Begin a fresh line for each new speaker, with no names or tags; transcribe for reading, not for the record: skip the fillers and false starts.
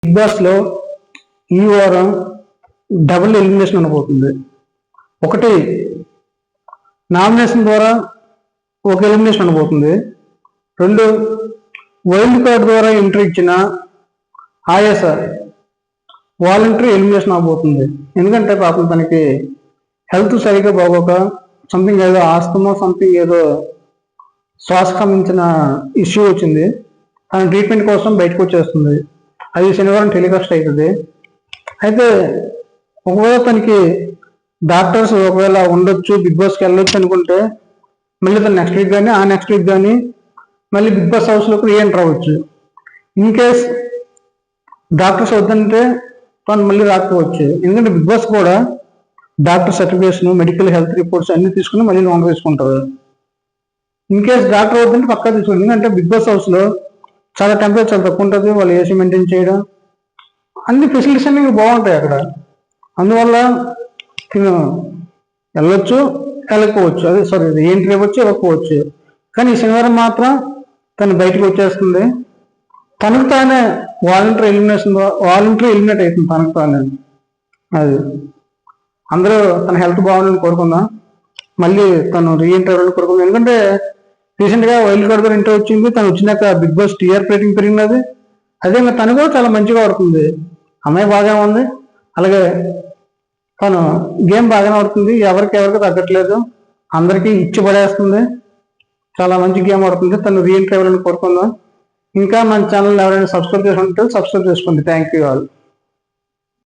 Big బాస్లో ఈ వారం డబుల్ ఎలిమినేషన్ ఉండబోతుంది. ఒకటి నామినేషన్ ద్వారా ఒక ఎలిమినేషన్ ఉండబోతుంది. రెండు వైల్డ్ కార్డ్ ద్వారా ఎంట్రీ ఇచ్చిన ఆయాస వాలంటరీ ఎలిమినేషన్ అవబోతుంది. ఎందుకంటే పాపం తనకి హెల్త్ సరిగ్గా బాగోక సంథింగ్ ఏదో ఆస్తమో సంథింగ్ ఏదో శ్వాసకమించిన ఇష్యూ వచ్చింది. తన ట్రీట్మెంట్ కోసం బయటకు వచ్చేస్తుంది. అది శనివారం టెలికాస్ట్ అవుతుంది. అయితే ఒకవేళ తనకి డాక్టర్స్ ఒకవేళ ఉండొచ్చు, బిగ్ బాస్కి వెళ్ళొచ్చు అనుకుంటే మళ్ళీ తను నెక్స్ట్ వీక్ కానీ ఆ నెక్స్ట్ వీక్ కానీ మళ్ళీ బిగ్ బాస్ హౌస్లోకి రీఎంటర్ అవ్వచ్చు. ఇన్ కేస్ డాక్టర్స్ వద్దంటే తను మళ్ళీ రాకపోవచ్చు. ఎందుకంటే బిగ్ బాస్ కూడా doctor certification, medical health reports అన్ని తీసుకుని మళ్ళీ లోన్ తీసుకుంటారు. ఇన్ కేస్ డాక్టర్ వద్దంటే పక్కా తీసుకుంటారు. ఎందుకంటే బిగ్ బాస్ హౌస్లో చాలా టెంపరేచర్ తక్కువ ఉంటుంది, వాళ్ళు ఏసీ మెయింటైన్ చేయడం అన్ని ఫెసిలిటీస్ అన్ని బాగుంటాయి అక్కడ. అందువల్ల తిను వెళ్ళొచ్చు, వెళ్ళకపోవచ్చు. అదే సారీ ఏంటి ఇవ్వచ్చు, ఇవ్వకపోవచ్చు. కానీ ఈ శనివారం మాత్రం తను బయటకు వచ్చేస్తుంది. తనకు తానే వాలంటరీ ఎలిమినేట్ అవుతుంది తనకు తానే. అది అందరూ తన హెల్త్ బాగుండాలని కోరుకుందాం. మళ్ళీ తను రీఎంటర్ అవ్వాలని కోరుకుందాం. ఎందుకంటే రీసెంట్గా వైల్డ్ కార్డ్ ద్వారా ఎంటర్ వచ్చింది. తను వచ్చినాక బిగ్ బాస్ టీఆర్పీ రేటింగ్ పెరిగినది. అదే తను కూడా చాలా మంచిగా ఆడుతుంది. అమ్మాయి బాగా ఉంది. అలాగే తను గేమ్ బాగానే ఆడుతుంది. ఎవరికి తగ్గట్లేదు, అందరికీ ఇచ్చి పడేస్తుంది. చాలా మంచి గేమ్ ఆడుతుంది. తను రీఎంటర్ అవ్వాలని కోరుకుందాం. ఇంకా మన ఛానల్ ఎవరైనా సబ్స్క్రైబ్ చేసుకుంటే సబ్స్క్రైబ్ చేసుకోండి. Thank you all.